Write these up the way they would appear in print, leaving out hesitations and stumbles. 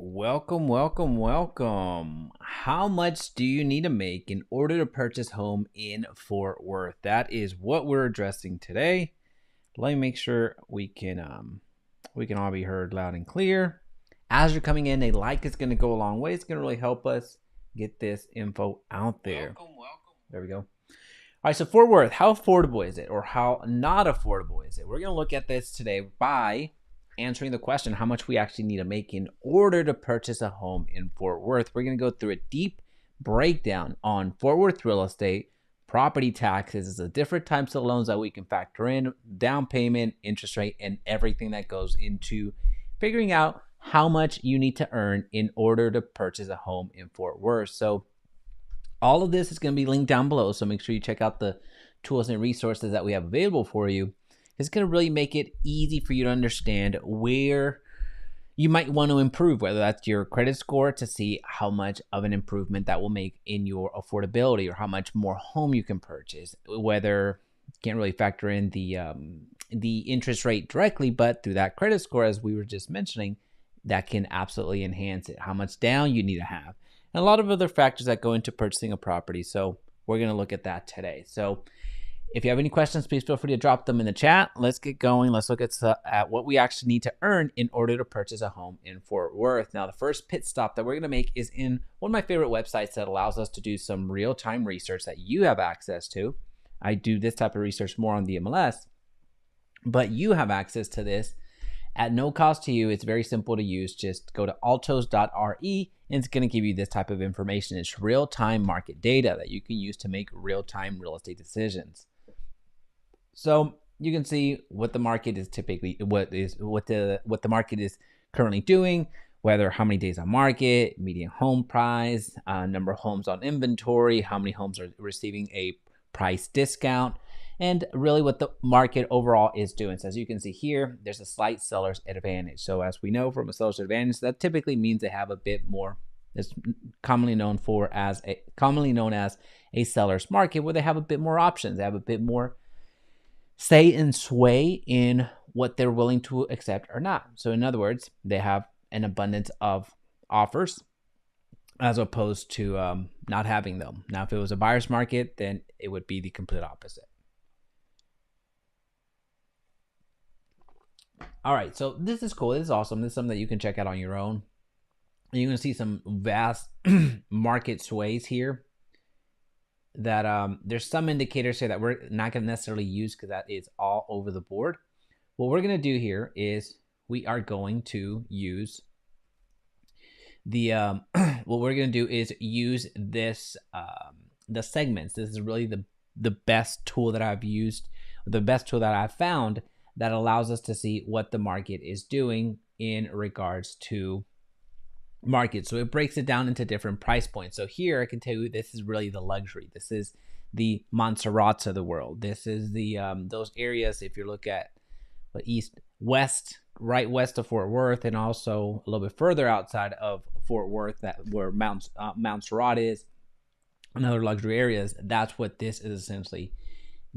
Welcome, welcome, welcome. How much do you need to make in order to purchase home in Fort Worth? That is what we're addressing today. Let me make sure we can all be heard loud and clear. As you're coming in, a like is going to go a long way. It's going to really help us get this info out there. Welcome. There we go. All right, so Fort Worth, how affordable is it, or how not affordable is it? We're going to look at this today by answering the question how much we actually need to make in order to purchase a home in Fort Worth. We're going to go through a deep breakdown on Fort Worth real estate, property taxes, the different types of loans that we can factor in, down payment, interest rate, and everything that goes into figuring out how much you need to earn in order to purchase a home in Fort Worth. So all of this is going to be linked down below, so make sure you check out the tools and resources that we have available for you. It's going to really make it easy for you to understand where you might want to improve, whether that's your credit score to see how much of an improvement that will make in your affordability or how much more home you can purchase, whether you can't really factor in the interest rate directly, but through that credit score, as we were just mentioning, that can absolutely enhance it, how much down you need to have, and a lot of other factors that go into purchasing a property. So we're going to look at that today. So if you have any questions, please feel free to drop them in the chat. Let's get going. Let's look at what we actually need to earn in order to purchase a home in Fort Worth. Now, the first pit stop that we're going to make is in one of my favorite websites that allows us to do some real-time research that you have access to. I do this type of research more on the MLS, but you have access to this at no cost to you. It's very simple to use. Just go to altos.re and it's going to give you this type of information. It's real-time market data that you can use to make real-time real estate decisions. So you can see what the market is typically, what the market is currently doing, whether how many days on market, median home price, number of homes on inventory, how many homes are receiving a price discount, and really what the market overall is doing. So as you can see here, there's a slight seller's advantage. So as we know from a seller's advantage, that typically means they have a bit more. It's commonly known as a seller's market, where they have a bit more options. They have a bit more say and sway in what they're willing to accept or not. So in other words, they have an abundance of offers as opposed to not having them. Now, if it was a buyer's market, then it would be the complete opposite. All right, so this is cool. This is awesome. This is something that you can check out on your own. You're going to see some vast market sways here that there's some indicators here that we're not going to necessarily use because that is all over the board. What we're going to do here is we are going to use the what we're going to do is use this the segments. This is really the best tool that I've used, the best tool that I've found that allows us to see what the market is doing in regards to market. So it breaks it down into different price points. So here I can tell you this is really the luxury. This is the Montserrats of the world. This is the those areas, if you look at west, right west of Fort Worth, and also a little bit further outside of Fort Worth, that where Montserrat is, and other luxury areas. That's what this is essentially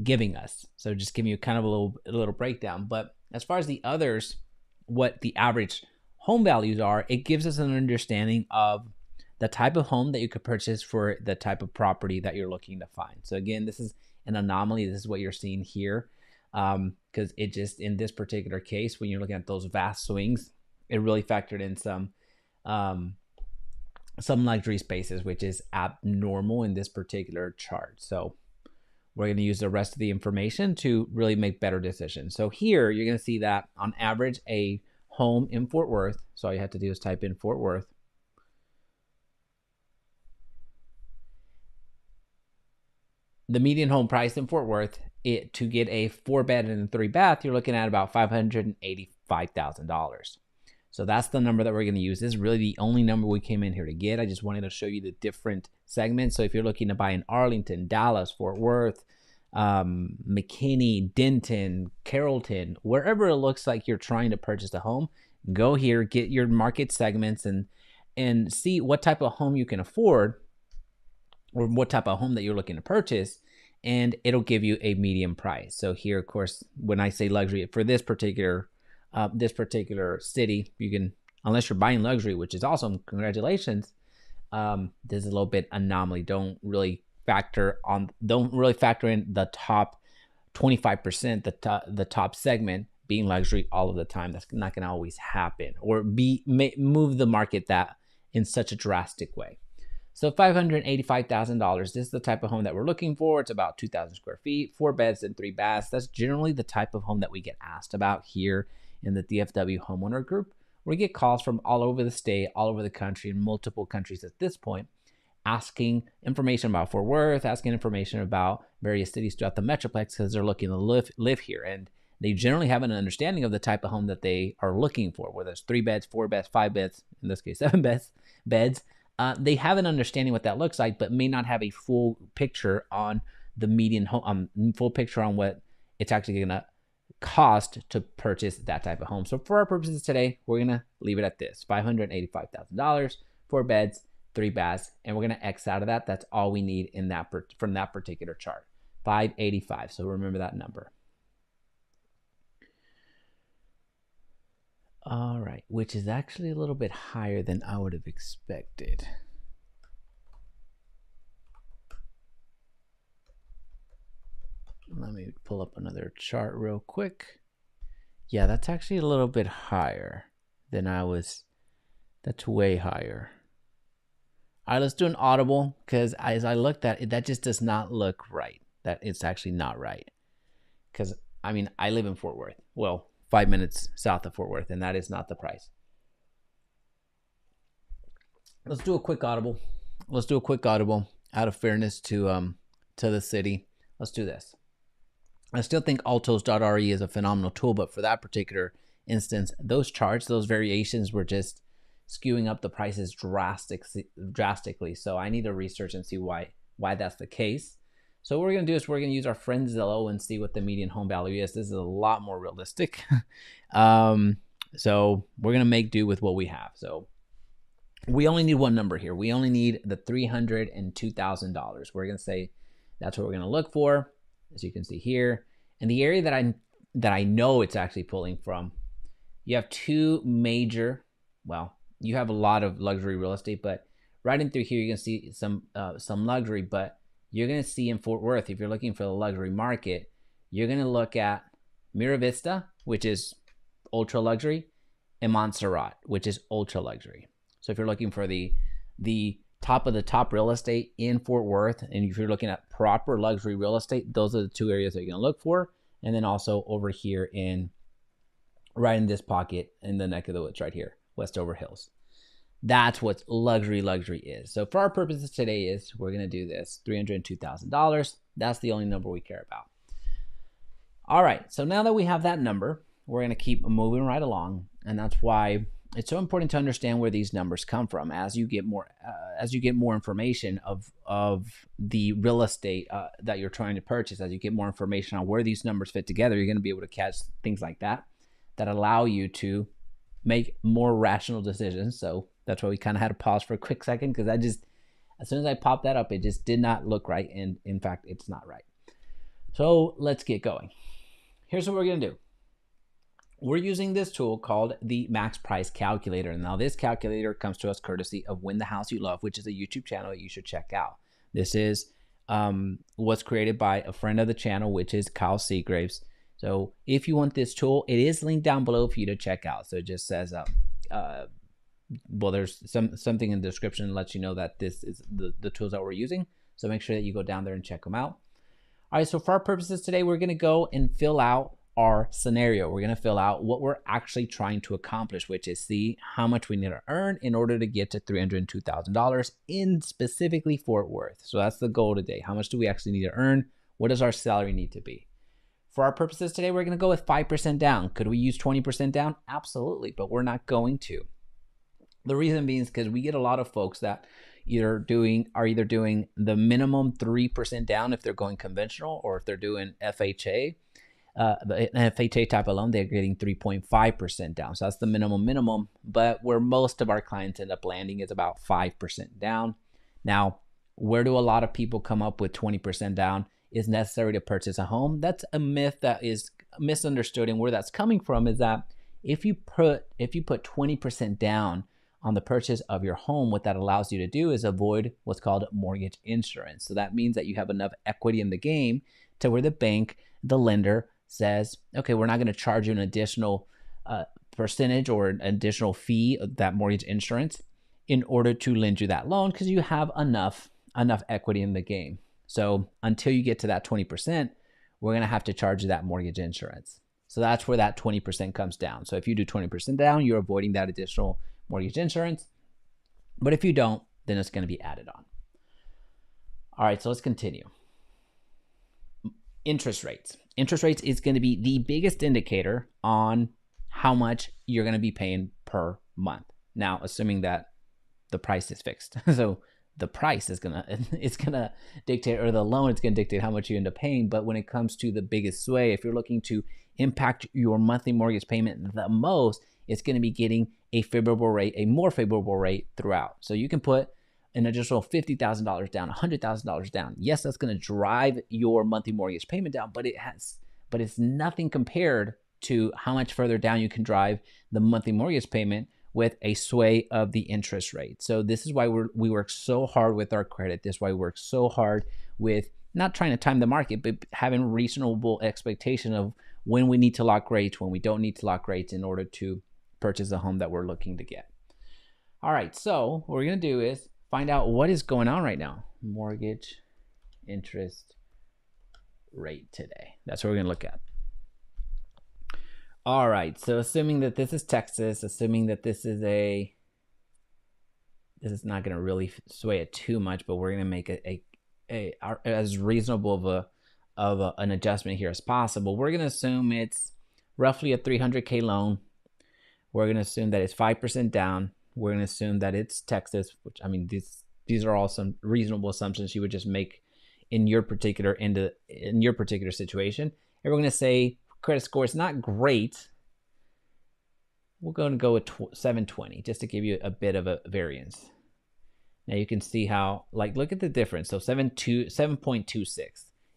giving us. So just giving you kind of a little breakdown. But as far as the others, what the average home values are, it gives us an understanding of the type of home that you could purchase for the type of property that you're looking to find. So again, this is an anomaly. This is what you're seeing here, because it just, in this particular case, when you're looking at those vast swings, it really factored in some luxury spaces, which is abnormal in this particular chart. So we're going to use the rest of the information to really make better decisions. So here you're going to see that on average, a home in Fort Worth, so all you have to do is type in Fort Worth. The median home price in Fort Worth, to get a 4-bed and a 3-bath, you're looking at about $585,000. So that's the number that we're going to use. This is really the only number we came in here to get. I just wanted to show you the different segments. So if you're looking to buy in Arlington, Dallas, Fort Worth, McKinney, Denton, Carrollton, wherever it looks like you're trying to purchase a home, go here, get your market segments, and see what type of home you can afford, or what type of home that you're looking to purchase, and it'll give you a median price. So here, of course, when I say luxury for this particular city, you can unless you're buying luxury, which is awesome. Congratulations. This is a little bit anomaly. Don't really factor in the top 25%, the top segment being luxury all of the time. That's not going to always happen, or move the market that in such a drastic way. So $585,000, this is the type of home that we're looking for. It's about 2,000 square feet, 4 beds and 3 baths. That's generally the type of home that we get asked about here in the DFW homeowner group. We get calls from all over the state, all over the country, in multiple countries at this point, asking information about Fort Worth, asking information about various cities throughout the Metroplex because they're looking to live here. And they generally have an understanding of the type of home that they are looking for, whether it's 3 beds, 4 beds, 5 beds, in this case, 7 beds. They have an understanding what that looks like, but may not have a full picture on the median home, full picture on what it's actually going to cost to purchase that type of home. So for our purposes today, we're going to leave it at this: $585,000, 4 beds, 3 baths, and we're going to X out of that. That's all we need in that from that particular chart, 585. So remember that number. All right, which is actually a little bit higher than I would have expected. Let me pull up another chart real quick. Yeah, that's actually a little bit higher than I was. That's way higher. All right, let's do an audible, because as I looked at it, that just does not look right. That it's actually not right. Because, I mean, I live in Fort Worth. Well, 5 minutes south of Fort Worth, and that is not the price. Let's do a quick audible. Out of fairness to the city. Let's do this. I still think altos.re is a phenomenal tool, but for that particular instance, those charts, those variations were just skewing up the prices drastically. So I need to research and see why that's the case. So what we're going to do is we're going to use our friend Zillow and see what the median home value is. This is a lot more realistic. So we're going to make do with what we have. So we only need one number here. We only need the $302,000. We're going to say that's what we're going to look for, as you can see here. And the area that I know it's actually pulling from, you have two major, well, you have a lot of luxury real estate, but right in through here, you're going to see some luxury, but you're going to see in Fort Worth, if you're looking for the luxury market, you're going to look at Mira Vista, which is ultra luxury, and Montserrat, which is ultra luxury. So if you're looking for the top of the top real estate in Fort Worth, and if you're looking at proper luxury real estate, those are the two areas that you're going to look for. And then also over here right in this pocket in the neck of the woods right here, Westover Hills. That's what luxury is. So for our purposes today is we're going to do this, $302,000. That's the only number we care about. All right, so now that we have that number, we're going to keep moving right along. And that's why it's so important to understand where these numbers come from. As you get more information of the real estate that you're trying to purchase, as you get more information on where these numbers fit together, you're going to be able to catch things like that allow you to make more rational decisions. So that's why we kind of had to pause for a quick second, because as soon as I popped that up, it just did not look right. And in fact, it's not right. So let's get going. Here's what we're going to do. We're using this tool called the Max Price Calculator. And now this calculator comes to us courtesy of Win the House You Love, which is a YouTube channel that you should check out. This is was created by a friend of the channel, which is Kyle Seagraves. So if you want this tool, it is linked down below for you to check out. So it just says, well, there's something in the description that lets you know that this is the tools that we're using. So make sure that you go down there and check them out. All right, so for our purposes today, we're going to go and fill out our scenario. We're going to fill out what we're actually trying to accomplish, which is see how much we need to earn in order to get to $302,000 in specifically Fort Worth. So that's the goal today. How much do we actually need to earn? What does our salary need to be? For our purposes today, we're going to go with 5% down. Could we use 20% down? Absolutely, but we're not going to. The reason being is because we get a lot of folks that are either doing the minimum 3% down if they're going conventional, or if they're doing FHA. The FHA type of loan, they're getting 3.5% down. So that's the minimum, but where most of our clients end up landing is about 5% down. Now, where do a lot of people come up with 20% down is necessary to purchase a home? That's a myth that is misunderstood. And where that's coming from is that If you put 20% down on the purchase of your home, what that allows you to do is avoid what's called mortgage insurance. So that means that you have enough equity in the game to where the bank, the lender, says, okay, we're not going to charge you an additional percentage or an additional fee of that mortgage insurance in order to lend you that loan, because you have enough equity in the game. So until you get to that 20%, we're going to have to charge you that mortgage insurance. So that's where that 20% comes down. So if you do 20% down, you're avoiding that additional mortgage insurance. But if you don't, then it's going to be added on. All right, so let's continue. Interest rates. Interest rates is going to be the biggest indicator on how much you're going to be paying per month. Now, assuming that the price is fixed. So the price is it's gonna dictate, or the loan is gonna dictate how much you end up paying. But when it comes to the biggest sway, if you're looking to impact your monthly mortgage payment the most, it's gonna be getting a favorable rate, a more favorable rate throughout. So you can put an additional $50,000 down, $100,000 down. Yes, that's gonna drive your monthly mortgage payment down, but it's nothing compared to how much further down you can drive the monthly mortgage payment with a sway of the interest rate. So this is why we work so hard with our credit. This is why we work so hard with not trying to time the market, but having reasonable expectation of when we need to lock rates, when we don't need to lock rates in order to purchase a home that we're looking to get. All right, so what we're gonna do is find out what is going on right now. Mortgage interest rate today. That's what we're gonna look at. All right, so assuming that this is Texas, assuming that this is not going to really sway it too much, but we're going to make it as reasonable of an adjustment here as possible. We're going to assume it's roughly a $300K loan. We're going to assume that it's 5% down. We're going to assume that it's Texas, which, I mean, these are all some reasonable assumptions you would just make in your particular situation. And we're going to say credit score is not great. We're going to go with 720 just to give you a bit of a variance. Now you can see how, like, look at the difference. So 7.26.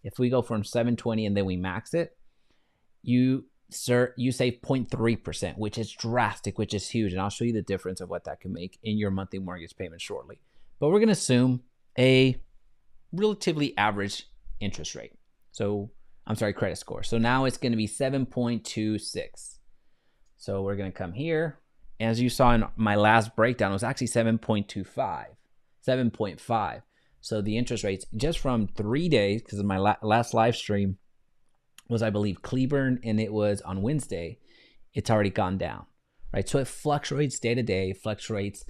If we go from 720 and then we max it, you save 0.3%, which is drastic, which is huge. And I'll show you the difference of what that can make in your monthly mortgage payment shortly. But we're going to assume a relatively average interest rate. So credit score. So now it's going to be 7.26. So we're going to come here. As you saw in my last breakdown, it was actually 7.5. So the interest rates just from 3 days, because my last live stream was, I believe, Cleburne, and it was on Wednesday, it's already gone down, right? So it fluctuates day to day, fluctuates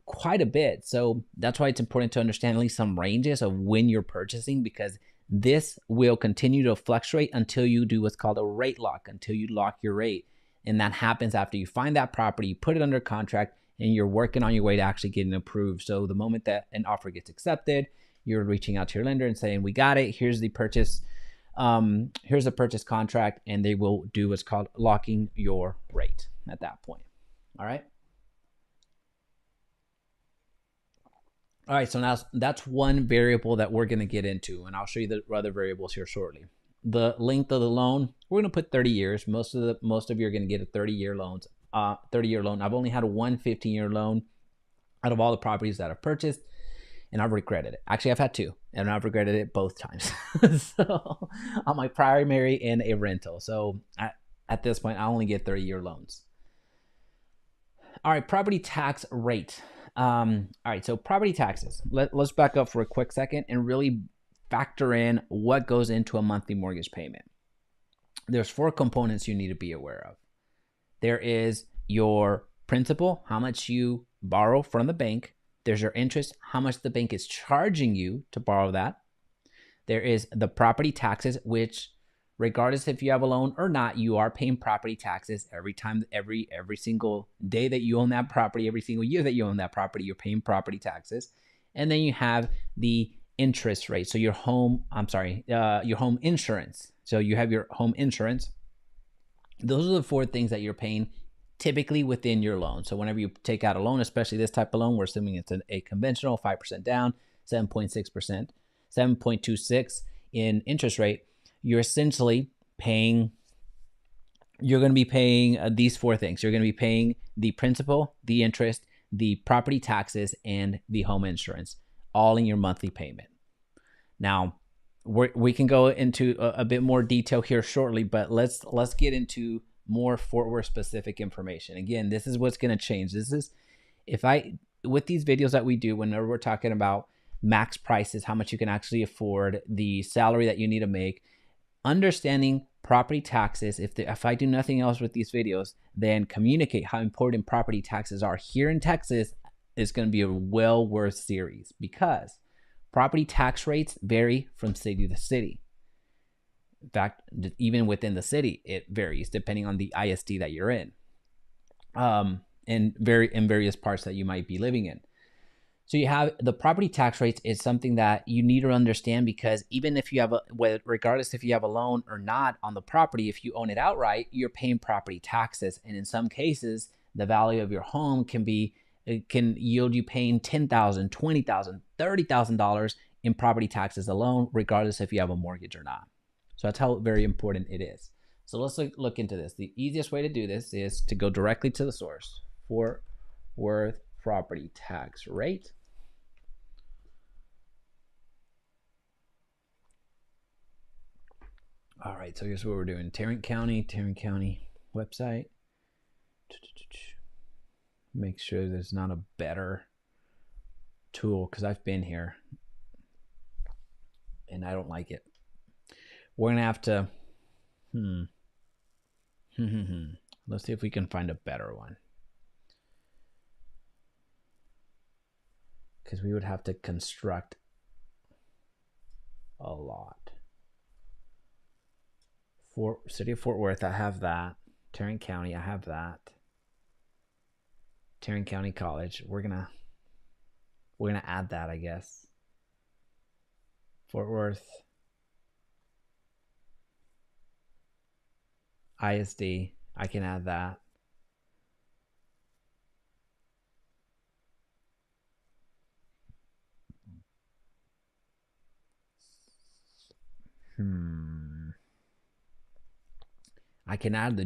quite a bit. So that's why it's important to understand at least some ranges of when you're purchasing, because this will continue to fluctuate until you do what's called a rate lock, until you lock your rate. And that happens after you find that property, you put it under contract, and you're working on your way to actually getting approved. So the moment that an offer gets accepted, you're reaching out to your lender and saying, we got it, here's the purchase contract, and they will do what's called locking your rate at that point. All right. All right, so now that's one variable that we're going to get into, and I'll show you the other variables here shortly. The length of the loan, we're going to put 30 years. Most of you are going to get a 30-year loan. I've only had one 15-year loan out of all the properties that I've purchased, and I've regretted it. Actually, I've had two, and I've regretted it both times. So on my primary and a rental. So at this point, I only get 30-year loans. All right, property tax rate. All right, so property taxes. Let's back up for a quick second and really factor in what goes into a monthly mortgage payment. There's 4 components you need to be aware of. There is your principal, how much you borrow from the bank. There's your interest, how much the bank is charging you to borrow that. There is the property taxes, which regardless if you have a loan or not, you are paying property taxes every single day that you own that property, every single year that you own that property, you're paying property taxes. And then you have the interest rate. So your home insurance. So you have your home insurance. Those are the 4 things that you're paying typically within your loan. So whenever you take out a loan, especially this type of loan, we're assuming it's a conventional 5% down, 7.6%, 7.26 in interest rate. You're essentially paying you're going to be paying these four things. You're going to be paying the principal, the interest, the property taxes, and the home insurance, all in your monthly payment. Now, we can go into a bit more detail here shortly, but let's get into more Fort Worth specific information. Again, this is what's going to change. This is with these videos that we do, whenever we're talking about max prices, how much you can actually afford, the salary that you need to make, understanding property taxes. If I do nothing else with these videos, then communicate how important property taxes are here in Texas, is going to be a well worth series, because property tax rates vary from city to city. In fact, even within the city, it varies depending on the ISD that you're in, and in various parts that you might be living in. So you have the property tax rates is something that you need to understand, because even if you have regardless if you have a loan or not on the property, if you own it outright, you're paying property taxes. And in some cases, the value of your home can yield you paying $10,000, $20,000, $30,000 in property taxes alone, regardless if you have a mortgage or not. So that's how very important it is. So let's look into this. The easiest way to do this is to go directly to the source, Fort Worth property tax rate. All right, so here's what we're doing. Tarrant County website. Make sure there's not a better tool, because I've been here and I don't like it. We're gonna have to let's see if we can find a better one, because we would have to construct a lot. City of Fort Worth, I have that. Tarrant County, I have that. Tarrant County College, we're gonna add that, I guess. Fort Worth ISD, I can add that. I can add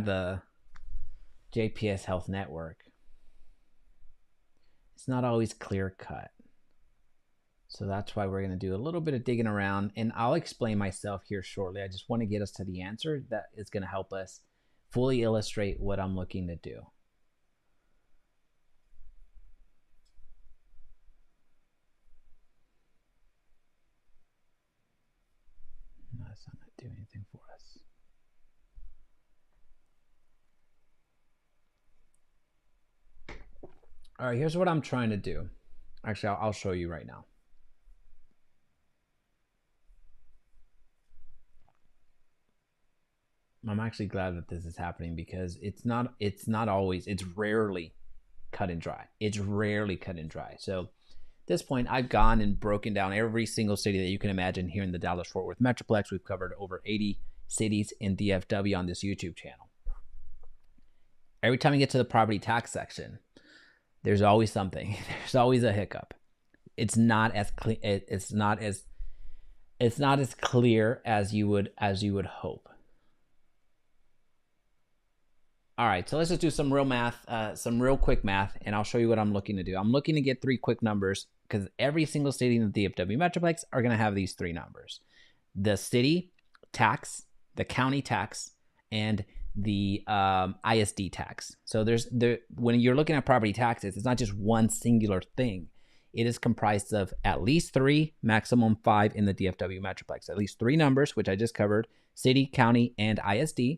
the JPS Health Network. It's not always clear cut. So that's why we're going to do a little bit of digging around, and I'll explain myself here shortly. I just want to get us to the answer that is going to help us fully illustrate what I'm looking to do. No, that's not going to do anything for us. All right, here's what I'm trying to do. Actually, I'll show you right now. I'm actually glad that this is happening, because it's rarely cut and dry. It's rarely cut and dry. So at this point, I've gone and broken down every single city that you can imagine here in the Dallas-Fort Worth Metroplex. We've covered over 80 cities in DFW on this YouTube channel. Every time you get to the property tax section, there's always something. There's always a hiccup. It's not as clear as you would hope. All right, so let's just do some real math, some real quick math, and I'll show you what I'm looking to do. I'm looking to get three quick numbers, because every single city in the DFW Metroplex are going to have these three numbers: the city tax, the county tax, and the ISD tax. So when you're looking at property taxes, it's not just one singular thing. It is comprised of at least three, maximum five in the DFW Metroplex. At least three numbers, which I just covered: city, county, and ISD.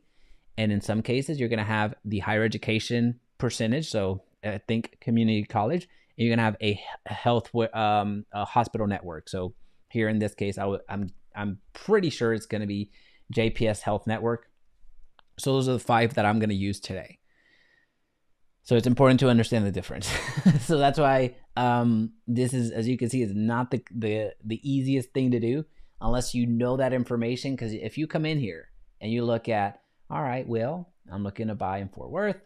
And in some cases, you're going to have the higher education percentage. So I think community college. And you're going to have a a hospital network. So here in this case, I'm pretty sure it's going to be JPS Health Network. So those are the five that I'm going to use today. So it's important to understand the difference. So that's why this is, as you can see, is not the easiest thing to do unless you know that information. Because if you come in here and you look at, all right, Will, I'm looking to buy in Fort Worth.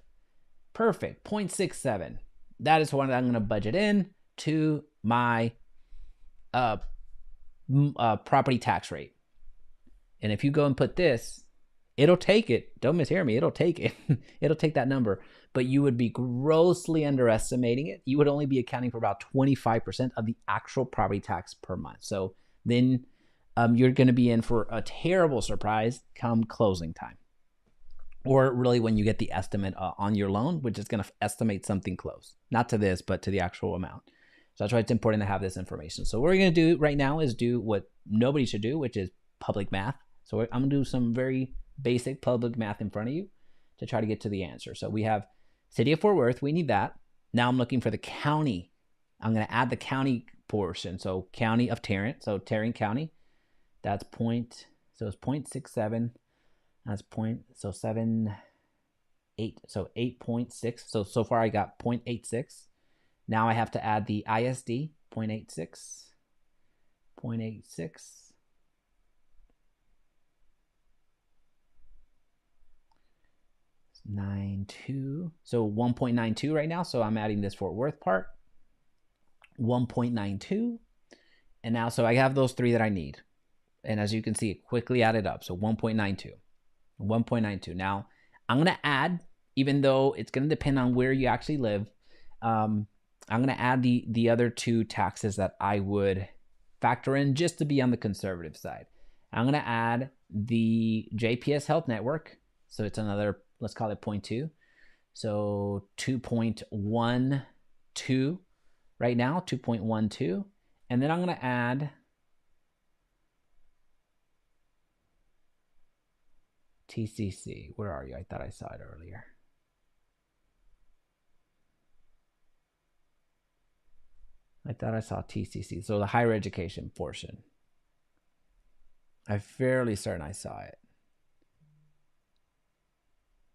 Perfect, 0.67. That is what I'm going to budget in to my property tax rate. And if you go and put this It'll take it. Don't mishear me. It'll take it. It'll take that number, but you would be grossly underestimating it. You would only be accounting for about 25% of the actual property tax per month. So then you're going to be in for a terrible surprise come closing time, or really when you get the estimate on your loan, which is going to estimate something close, not to this, but to the actual amount. So that's why it's important to have this information. So what we're going to do right now is do what nobody should do, which is public math. So I'm going to do some very basic public math in front of you to try to get to the answer. So we have City of Fort Worth. We need that. Now I'm looking for the county. I'm going to add the county portion. So County of Tarrant. So Tarrant County. That's point. So it's 0.67. That's point. So 7, 8. So 8.6. So far I got 0.86. Now I have to add the ISD. 0.86. 0.86. 92. So 1.92 right now. So I'm adding this Fort Worth part. 1.92. And now, so I have those three that I need. And as you can see, it quickly added up. So 1.92. 1.92. Now I'm going to add, even though it's going to depend on where you actually live, I'm going to add the other two taxes that I would factor in just to be on the conservative side. I'm going to add the JPS Health Network. So it's another, let's call it 0.2. So 2.12 right now, 2.12. And then I'm going to add TCC. Where are you? I thought I saw it earlier. I thought I saw TCC. So the higher education portion. I'm fairly certain I saw it.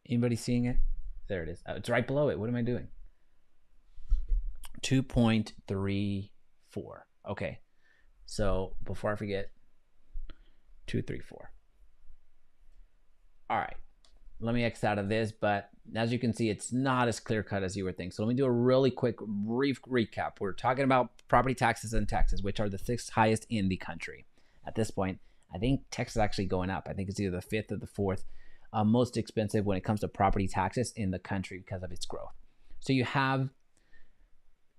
Anybody seeing it? There it is. Oh, it's right below it. What am I doing? 2.34. Okay. So before I forget, 234. All right. Let me X out of this, but as you can see, it's not as clear cut as you would think. So let me do a really quick brief recap. We're talking about property taxes in Texas, which are the 6th highest in the country. At this point, I think Texas is actually going up. I think it's either the 5th or the 4th most expensive when it comes to property taxes in the country because of its growth. So you have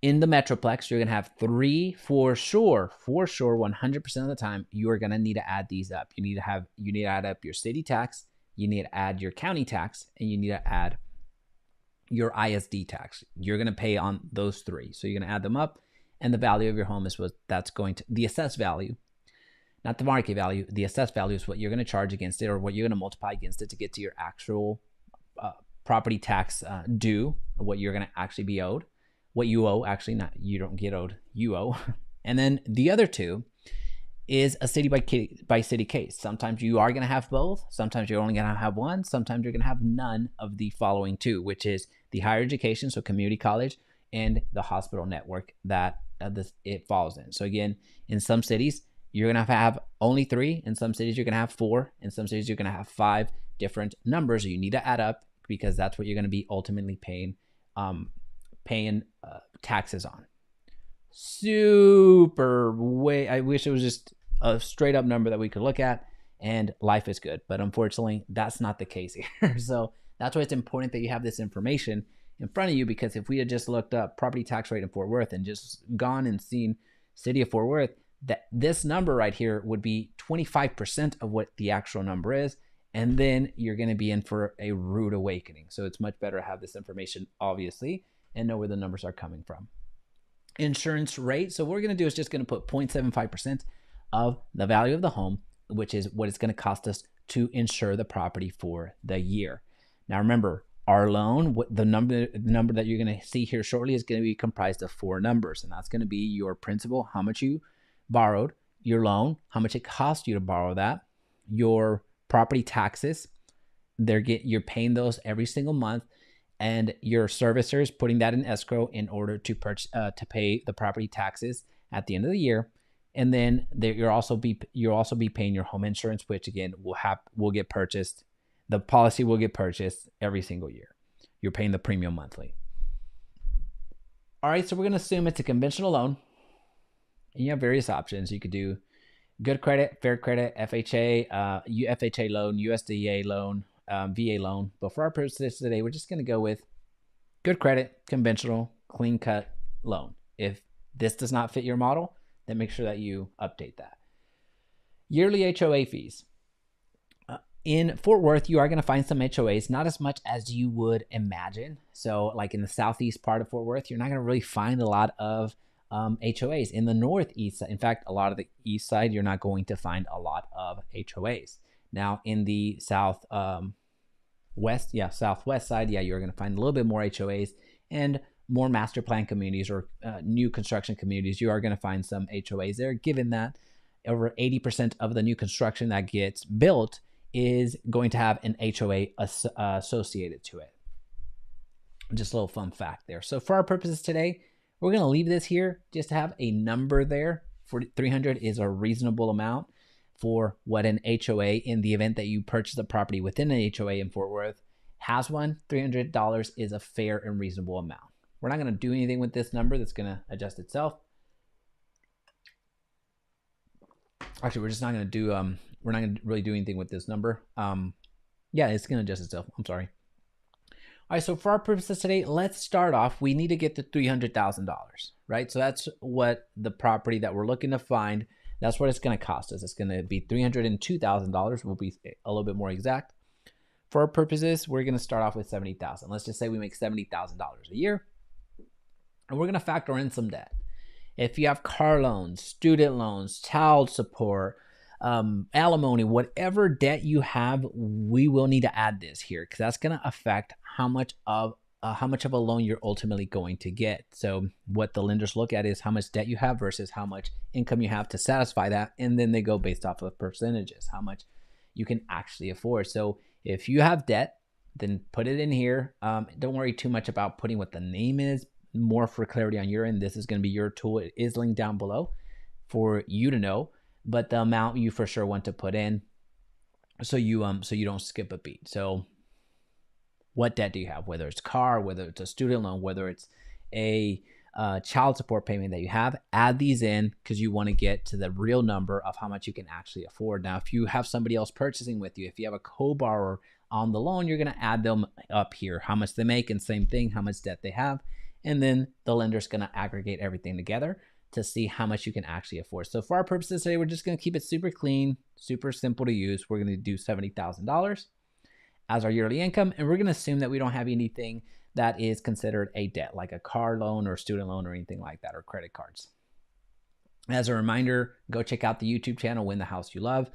in the Metroplex, you're going to have 3 for sure, 100% of the time, you are going to need to add these up. You need to add up your city tax, you need to add your county tax, and you need to add your ISD tax. You're going to pay on those 3. So you're going to add them up, and the value of your home is what that's going to, the assessed value, not the market value, the assessed value is what you're going to charge against it, or what you're going to multiply against it to get to your actual property tax due, what you're going to actually be owed. What you owe, actually, not you don't get owed, you owe. And then the other 2 is a city by city case. Sometimes you are going to have both. Sometimes you're only going to have one. Sometimes you're going to have none of the following 2, which is the higher education, so community college, and the hospital network that it falls in. So again, in some cities, you're going to have only 3. In some cities, you're going to have 4. In some cities, you're going to have 5 different numbers. You need to add up because that's what you're going to be ultimately paying taxes on. Super way. I wish it was just a straight up number that we could look at and life is good. But unfortunately, that's not the case here. So that's why it's important that you have this information in front of you, because if we had just looked up property tax rate in Fort Worth and just gone and seen City of Fort Worth, that this number right here would be 25% of what the actual number is. And then you're going to be in for a rude awakening. So it's much better to have this information, obviously, and know where the numbers are coming from. Insurance rate. So what we're going to do is just going to put 0.75% of the value of the home, which is what it's going to cost us to insure the property for the year. Now remember, our loan, the number that you're going to see here shortly is going to be comprised of 4 numbers, and that's going to be your principal, how much you borrowed, your loan, how much it cost you to borrow that, your property taxes, you're paying those every single month, and your servicers putting that in escrow in order to pay the property taxes at the end of the year. And then you'll also be paying your home insurance, which again will get purchased. The policy will get purchased every single year. You're paying the premium monthly. All right, so we're going to assume it's a conventional loan. And you have various options. You could do Good credit, fair credit, FHA, FHA loan, USDA loan, VA loan. But for our purposes today, we're just going to go with good credit, conventional, clean cut loan. If this does not fit your model, then make sure that you update that. Yearly HOA fees. In Fort Worth, you are going to find some HOAs, not as much as you would imagine. So like in the southeast part of Fort Worth, you're not going to really find a lot of HOAs. In the northeast, in fact, a lot of the east side, you're not going to find a lot of HOAs. Now in the southwest side, you're going to find a little bit more HOAs and more master plan communities or new construction communities. You are going to find some HOAs there, given that over 80% of the new construction that gets built is going to have an HOA associated to it. Just a little fun fact there. So for our purposes today, we're going to leave this here just to have a number there. For 300 is a reasonable amount for what an HOA, in the event that you purchase a property within an HOA in Fort Worth, has one. $300 is a fair and reasonable amount. We're not going to do anything with this number. That's going to adjust itself. Actually, we're just not going to do, we're not going to really do anything with this number. It's going to adjust itself. I'm sorry. All right, so for our purposes today, let's start off. We need to get to $300,000, right? So that's what the property that we're looking to find, that's what it's going to cost us. It's going to be $302,000. We'll be a little bit more exact. For our purposes, we're going to start off with $70,000. Let's just say we make $70,000 a year, and we're going to factor in some debt. If you have car loans, student loans, child support, alimony, whatever debt you have, we will need to add this here because that's going to affect how much of a loan you're ultimately going to get. So what the lenders look at is how much debt you have versus how much income you have to satisfy that, and then they go based off of percentages, how much you can actually afford. So if you have debt, then put it in here. Don't worry too much about putting what the name is. More for clarity on your end, this is going to be your tool. It is linked down below for you to know, but the amount you for sure want to put in so you don't skip a beat. So what debt do you have? Whether it's car, whether it's a student loan, whether it's a child support payment that you have, add these in because you want to get to the real number of how much you can actually afford. Now, if you have somebody else purchasing with you, if you have a co-borrower on the loan, you're going to add them up here, how much they make, and same thing, how much debt they have. And then the lender's going to aggregate everything together to see how much you can actually afford. So for our purposes today, we're just going to keep it super clean, super simple to use. We're going to do $70,000 as our yearly income. And we're going to assume that we don't have anything that is considered a debt, like a car loan or student loan or anything like that, or credit cards. As a reminder, go check out the YouTube channel, Win the House You Love.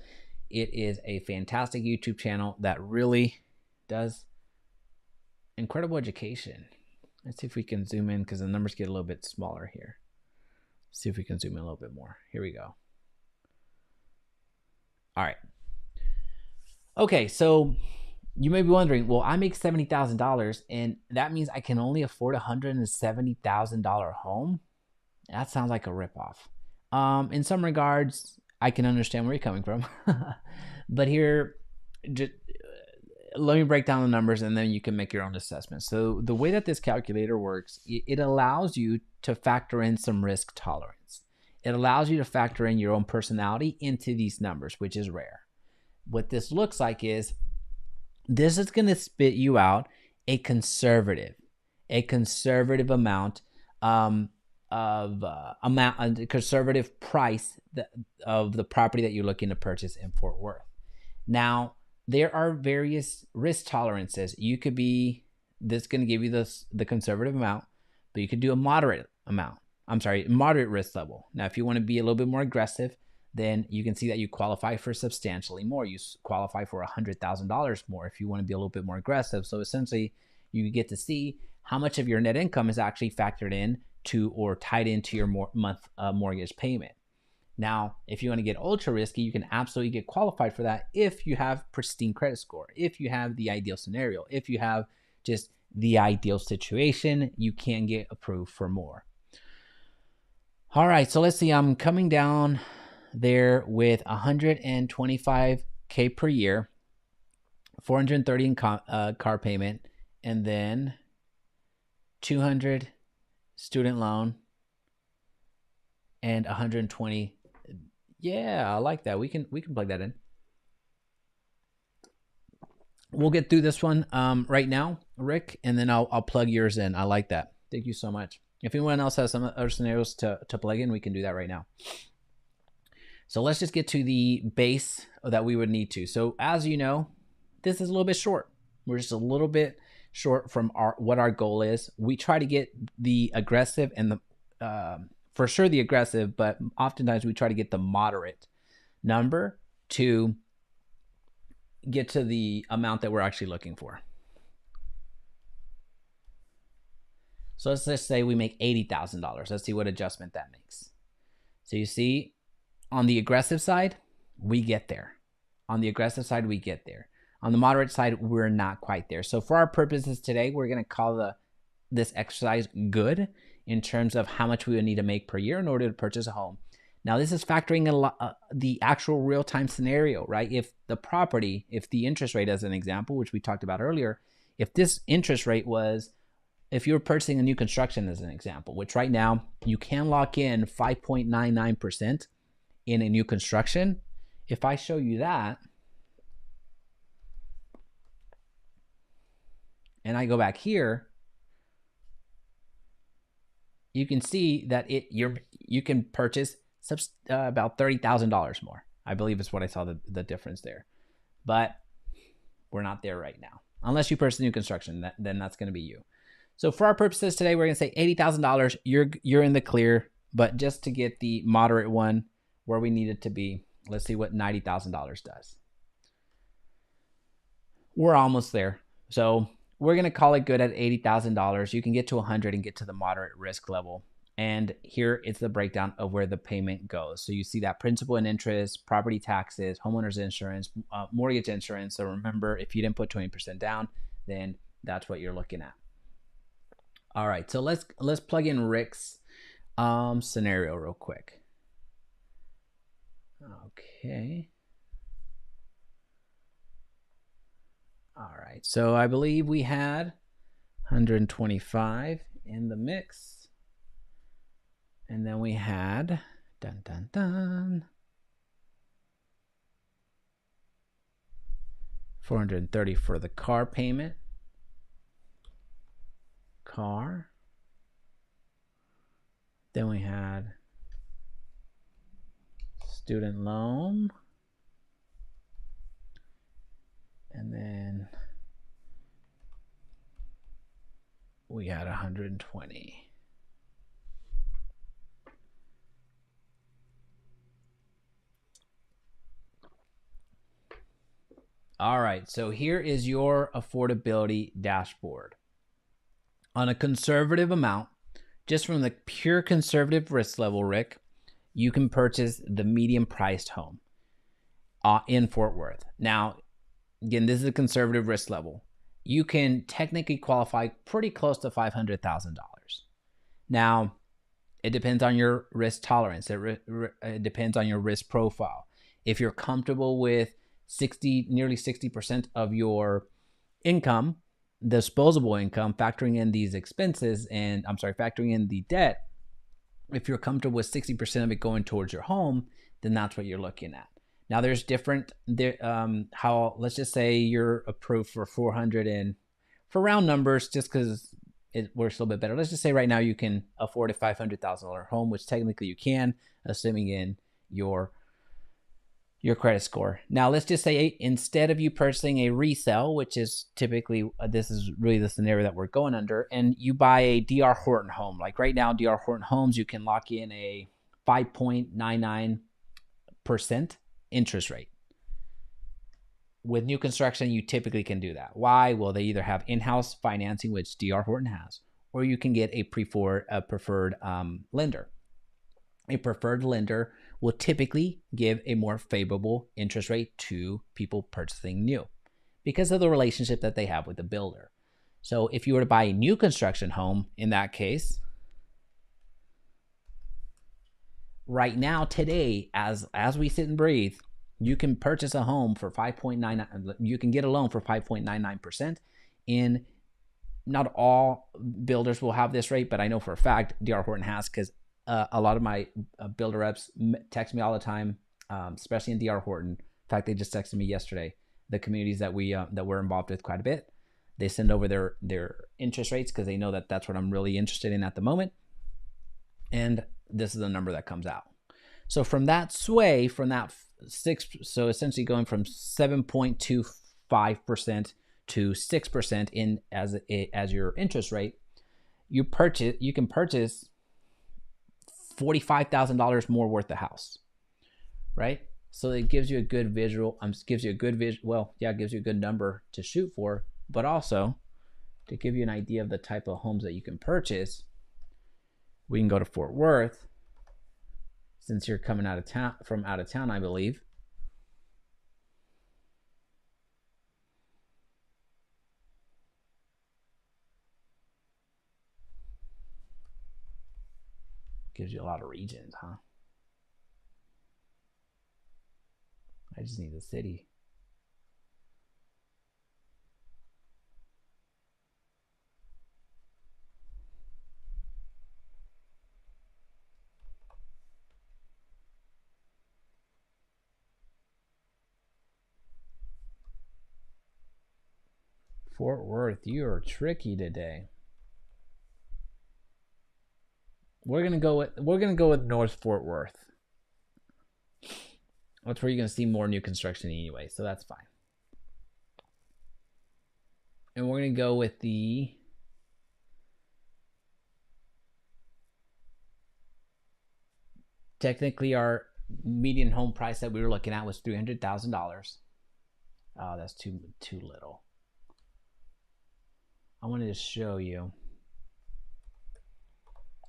It is a fantastic YouTube channel that really does incredible education. Let's see if we can zoom in because the numbers get a little bit smaller here. See if we can zoom in a little bit more. Here we go. All right. Okay, so you may be wondering, well, I make $70,000 and that means I can only afford a $170,000 home? That sounds like a ripoff. In some regards, I can understand where you're coming from. But here, just let me break down the numbers and then you can make your own assessment. So the way that this calculator works, it allows you to factor in some risk tolerance. It allows you to factor in your own personality into these numbers, which is rare. What this looks like is this is going to spit you out a conservative amount a conservative price of the property that you're looking to purchase in Fort Worth. Now, there are various risk tolerances. You could be, this is going to give you the conservative amount, but you could do a moderate risk level. Now, if you want to be a little bit more aggressive, then you can see that you qualify for substantially more. You qualify for $100,000 more if you want to be a little bit more aggressive. So essentially, you get to see how much of your net income is actually factored in to or tied into your month mortgage payment. Now, if you want to get ultra risky, you can absolutely get qualified for that if you have pristine credit score, if you have the ideal scenario, if you have just the ideal situation, you can get approved for more. All right, so let's see. I'm coming down there with $125K per year, $430 in car payment, and then $200 student loan, and $120 Yeah, I like that. We can plug that in. We'll get through this one right now, Rick, and then I'll plug yours in. I like that. Thank you so much. If anyone else has some other scenarios to plug in, we can do that right now. So let's just get to the base that we would need to. So as you know, this is a little bit short. We're just a little bit short from what our goal is. We try to get the aggressive and for sure the aggressive, but oftentimes we try to get the moderate number to get to the amount that we're actually looking for. So let's just say we make $80,000. Let's see what adjustment that makes. So you see, on the aggressive side, we get there. On the aggressive side, we get there. On the moderate side, we're not quite there. So for our purposes today, we're going to call this exercise good in terms of how much we would need to make per year in order to purchase a home. Now, this is factoring in the actual real-time scenario, right? If the interest rate, as an example, which we talked about earlier, if this interest rate was, if you're purchasing a new construction, as an example, which right now you can lock in 5.99% in a new construction. If I show you that, and I go back here, you can see that you can purchase about $30,000 more. I believe is what I saw the difference there, but we're not there right now. Unless you purchase new construction, then that's going to be you. So for our purposes today, we're going to say $80,000. You're in the clear, but just to get the moderate one where we need it to be, let's see what $90,000 does. We're almost there. So we're going to call it good at $80,000. You can get to 100 and get to the moderate risk level. And here it's the breakdown of where the payment goes. So you see that principal and interest, property taxes, homeowner's insurance, mortgage insurance. So remember, if you didn't put 20% down, then that's what you're looking at. All right, so let's plug in Rick's scenario real quick. Okay. All right, so I believe we had 125 in the mix. And then we had, dun, dun, dun, 430 for the car payment. Car. Then we had student loan. And then we had 120. All right, so here is your affordability dashboard. On a conservative amount, just from the pure conservative risk level, Rick, you can purchase the medium priced home in Fort Worth. Now, again, this is a conservative risk level. You can technically qualify pretty close to $500,000. Now, it depends on your risk tolerance. It depends on your risk profile. If you're comfortable with nearly 60% of your income, disposable income, factoring in these expenses, factoring in the debt, if you're comfortable with 60% of it going towards your home, then that's what you're looking at. Now there's different, let's just say you're approved for 400 and for round numbers, just because it works a little bit better. Let's just say right now you can afford a $500,000 home, which technically you can, assuming in your credit score. Now, let's just say instead of you purchasing a resale, which is typically, this is really the scenario that we're going under, and you buy a D.R. Horton home. Like right now, D.R. Horton homes, you can lock in a 5.99% interest rate. With new construction, you typically can do that. Why? Well, they either have in-house financing, which D.R. Horton has, or you can get a preferred lender. A preferred lender will typically give a more favorable interest rate to people purchasing new because of the relationship that they have with the builder. So if you were to buy a new construction home, in that case, right now, today, as we sit and breathe, you can purchase a home for 5.99. You can get a loan for 5.99%. In not all builders will have this rate, but I know for a fact D.R. Horton has, because a lot of my builder reps text me all the time especially in DR Horton. In fact, they just texted me yesterday. The communities that we're involved with quite a bit, they send over their interest rates because they know that that's what I'm really interested in at the moment. And this is the number that comes out. So from that sway, from that so essentially going from 7.25% to 6% in as your interest rate, you can purchase $45,000 more worth of house, right? So it gives you a good visual. It gives you a good number to shoot for, but also to give you an idea of the type of homes that you can purchase. We can go to Fort Worth, since you're coming out of town, I believe. Gives you a lot of regions, huh? I just need the city. Fort Worth, you are tricky today. We're gonna go with North Fort Worth. That's where you're gonna see more new construction anyway, so that's fine. And we're gonna go with the technically our median home price that we were looking at was $300,000. Oh, that's too little. I wanted to show you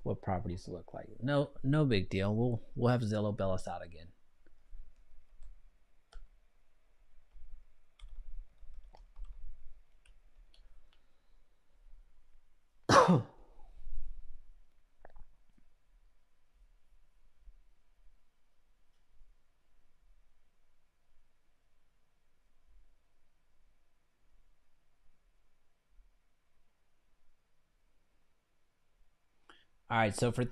what properties look like. No big deal. We'll have Zillow bail us out again. All right, so for from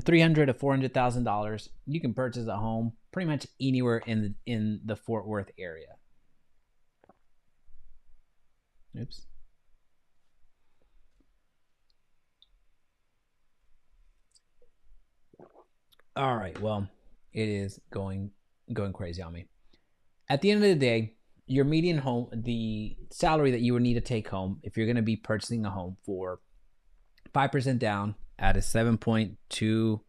$300 to $400,000, you can purchase a home pretty much anywhere in the Fort Worth area. Oops. All right, well, it is going crazy on me. At the end of the day, your median home, the salary that you would need to take home if you're going to be purchasing a home for 5% down at a 7.2, I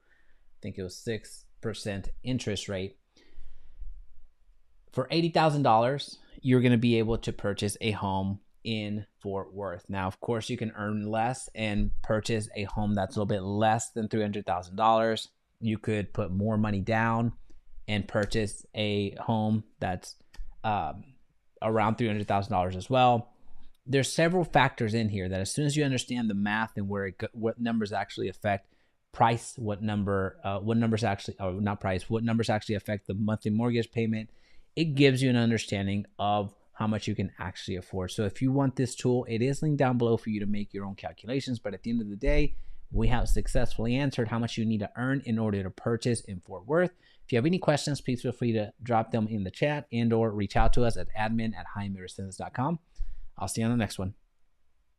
think it was 6% interest rate. For $80,000, you're going to be able to purchase a home in Fort Worth. Now, of course, you can earn less and purchase a home that's a little bit less than $300,000. You could put more money down and purchase a home that's around $300,000 as well. There's several factors in here that as soon as you understand the math and what numbers actually affect price, what numbers actually affect the monthly mortgage payment, it gives you an understanding of how much you can actually afford. So if you want this tool, it is linked down below for you to make your own calculations. But at the end of the day, we have successfully answered how much you need to earn in order to purchase in Fort Worth. If you have any questions, please feel free to drop them in the chat and or reach out to us at admin@highmirrorsense.com. I'll see you on the next one.